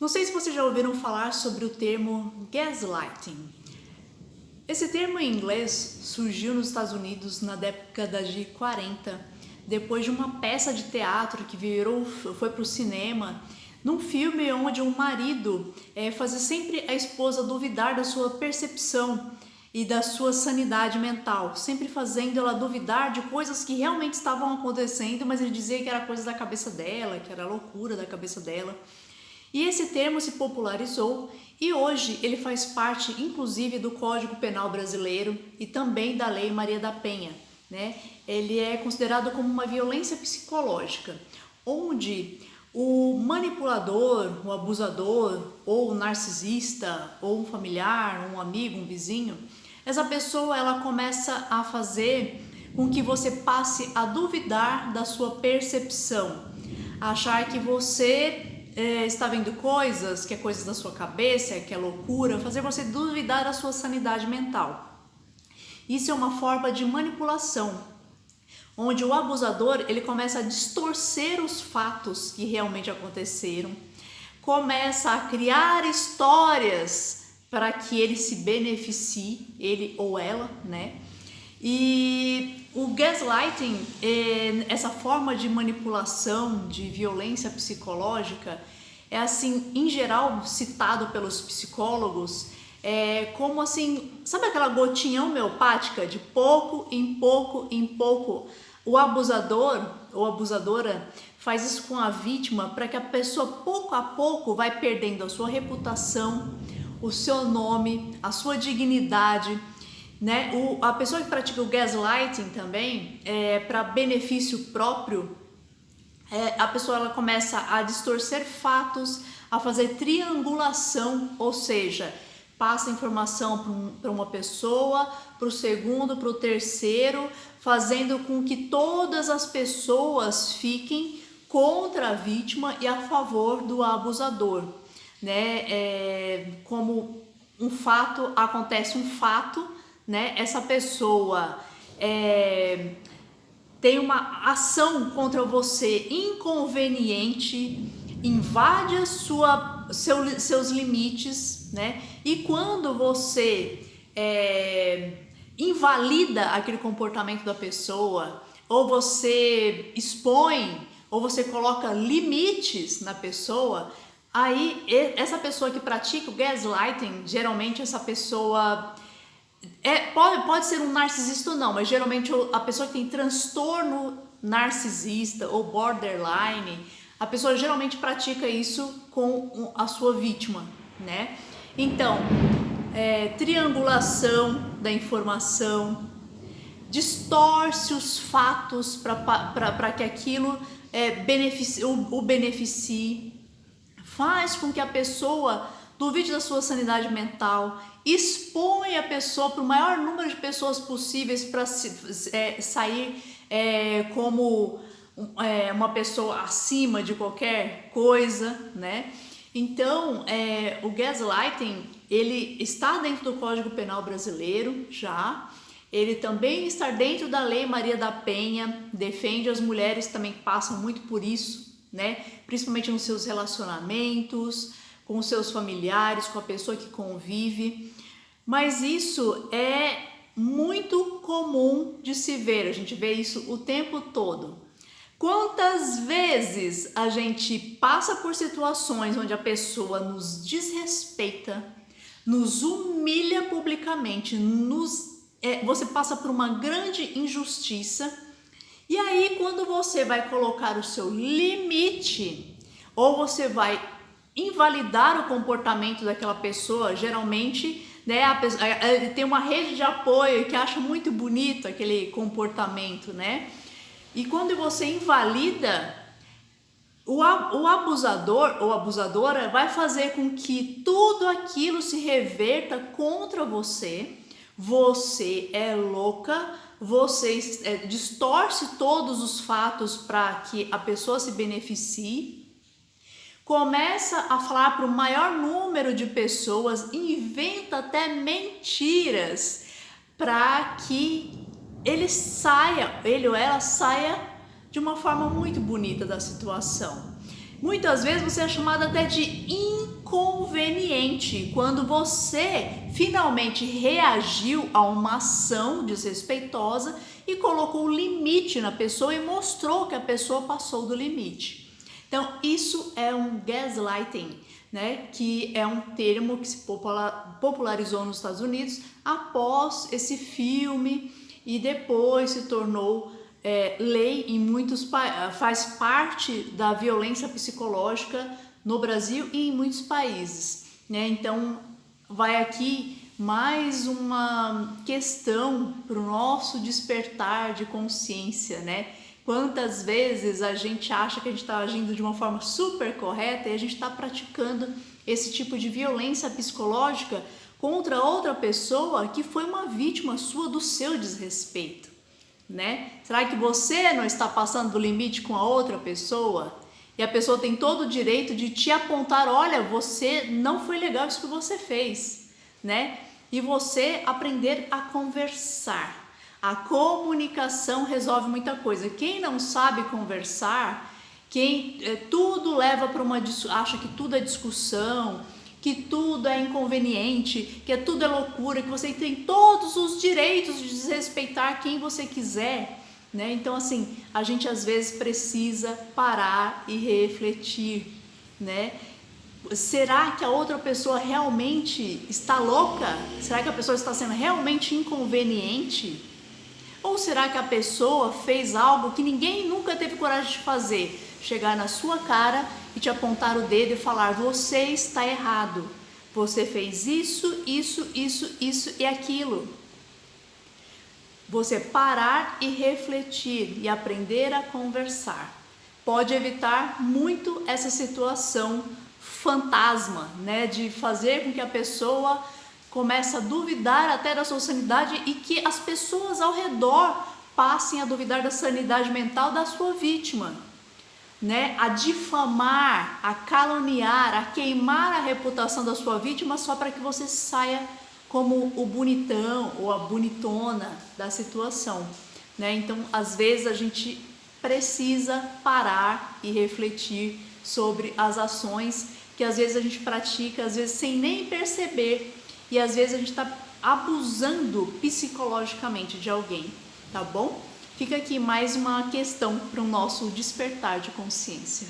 Não sei se vocês já ouviram falar sobre o termo gaslighting. Esse termo em inglês surgiu nos Estados Unidos na década de 40, depois de uma peça de teatro que foi para o cinema, num filme onde um marido fazia sempre a esposa duvidar da sua percepção e da sua sanidade mental, sempre fazendo ela duvidar de coisas que realmente estavam acontecendo, mas ele dizia que era coisa da cabeça dela, que era loucura da cabeça dela. E esse termo se popularizou e hoje ele faz parte, inclusive, do Código Penal brasileiro e também da Lei Maria da Penha, né? Ele é considerado como uma violência psicológica, onde o manipulador, o abusador, ou o narcisista, ou um familiar, um amigo, um vizinho, essa pessoa ela começa a fazer com que você passe a duvidar da sua percepção, a achar que você está vendo coisas, que é coisas da sua cabeça, que é loucura, fazer você duvidar da sua sanidade mental. Isso é uma forma de manipulação, onde o abusador ele começa a distorcer os fatos que realmente aconteceram, começa a criar histórias para que ele se beneficie, ele ou ela, né? E o gaslighting, essa forma de manipulação, de violência psicológica, é assim, em geral, citado pelos psicólogos, como assim, sabe aquela gotinha homeopática de pouco em pouco em pouco? O abusador ou abusadora faz isso com a vítima para que a pessoa pouco a pouco vai perdendo a sua reputação, o seu nome, a sua dignidade, né? A pessoa que pratica o gaslighting também, para benefício próprio, a pessoa ela começa a distorcer fatos, a fazer triangulação, ou seja, passa informação para uma pessoa, para o segundo, para o terceiro, fazendo com que todas as pessoas fiquem contra a vítima e a favor do abusador, né? Como acontece um fato, né? Essa pessoa tem uma ação contra você inconveniente, invade seus limites, né? E quando você invalida aquele comportamento da pessoa, ou você expõe, ou você coloca limites na pessoa, aí essa pessoa que pratica o gaslighting, geralmente essa pessoa pode ser um narcisista ou não, mas geralmente a pessoa que tem transtorno narcisista ou borderline, a pessoa geralmente pratica isso com a sua vítima, né? Então, triangulação da informação, distorce os fatos para que aquilo o beneficie, faz com que a pessoa duvide da sua sanidade mental, expõe a pessoa para o maior número de pessoas possíveis para sair como uma pessoa acima de qualquer coisa, né? Então, o gaslighting, ele está dentro do Código Penal brasileiro já, ele também está dentro da Lei Maria da Penha, defende as mulheres que também passam muito por isso, né? Principalmente nos seus relacionamentos, com os seus familiares, com a pessoa que convive, mas isso é muito comum de se ver, a gente vê isso o tempo todo. Quantas vezes a gente passa por situações onde a pessoa nos desrespeita, nos humilha publicamente, você passa por uma grande injustiça, e aí quando você vai colocar o seu limite, ou você vai invalidar o comportamento daquela pessoa, geralmente, né, tem uma rede de apoio que acha muito bonito aquele comportamento, né? E quando você invalida, o abusador ou abusadora vai fazer com que tudo aquilo se reverta contra você. Você é louca, você distorce todos os fatos para que a pessoa se beneficie, começa a falar para o maior número de pessoas, inventa até mentiras para que ele ou ela saia de uma forma muito bonita da situação. Muitas vezes você é chamada até de inconveniente quando você finalmente reagiu a uma ação desrespeitosa e colocou limite na pessoa e mostrou que a pessoa passou do limite. Então, isso é um gaslighting, né? Que é um termo que se popularizou nos Estados Unidos após esse filme e depois se tornou lei em muitos países, faz parte da violência psicológica no Brasil e em muitos países, né? Então, vai aqui mais uma questão para o nosso despertar de consciência, né? Quantas vezes a gente acha que a gente está agindo de uma forma super correta e a gente está praticando esse tipo de violência psicológica contra outra pessoa que foi uma vítima sua do seu desrespeito, né? Será que você não está passando do limite com a outra pessoa? E a pessoa tem todo o direito de te apontar, olha, você não foi legal isso que você fez, né? E você aprender a conversar. A comunicação resolve muita coisa. Quem não sabe conversar, tudo leva para acha que tudo é discussão, que tudo é inconveniente, que tudo é loucura, que você tem todos os direitos de desrespeitar quem você quiser, né? Então, assim, a gente às vezes precisa parar e refletir, né? Será que a outra pessoa realmente está louca? Será que a pessoa está sendo realmente inconveniente? Ou será que a pessoa fez algo que ninguém nunca teve coragem de fazer? Chegar na sua cara e te apontar o dedo e falar, você está errado. Você fez isso, isso, isso, isso e aquilo. Você parar e refletir e aprender a conversar pode evitar muito essa situação fantasma, né? De fazer com que a pessoa comece a duvidar até da sua sanidade e que as pessoas ao redor passem a duvidar da sanidade mental da sua vítima, né? A difamar, a caluniar, a queimar a reputação da sua vítima só para que você saia como o bonitão ou a bonitona da situação, né? Então, às vezes a gente precisa parar e refletir sobre as ações que às vezes a gente pratica, às vezes sem nem perceber, e às vezes a gente está abusando psicologicamente de alguém, tá bom? Fica aqui mais uma questão para o nosso despertar de consciência.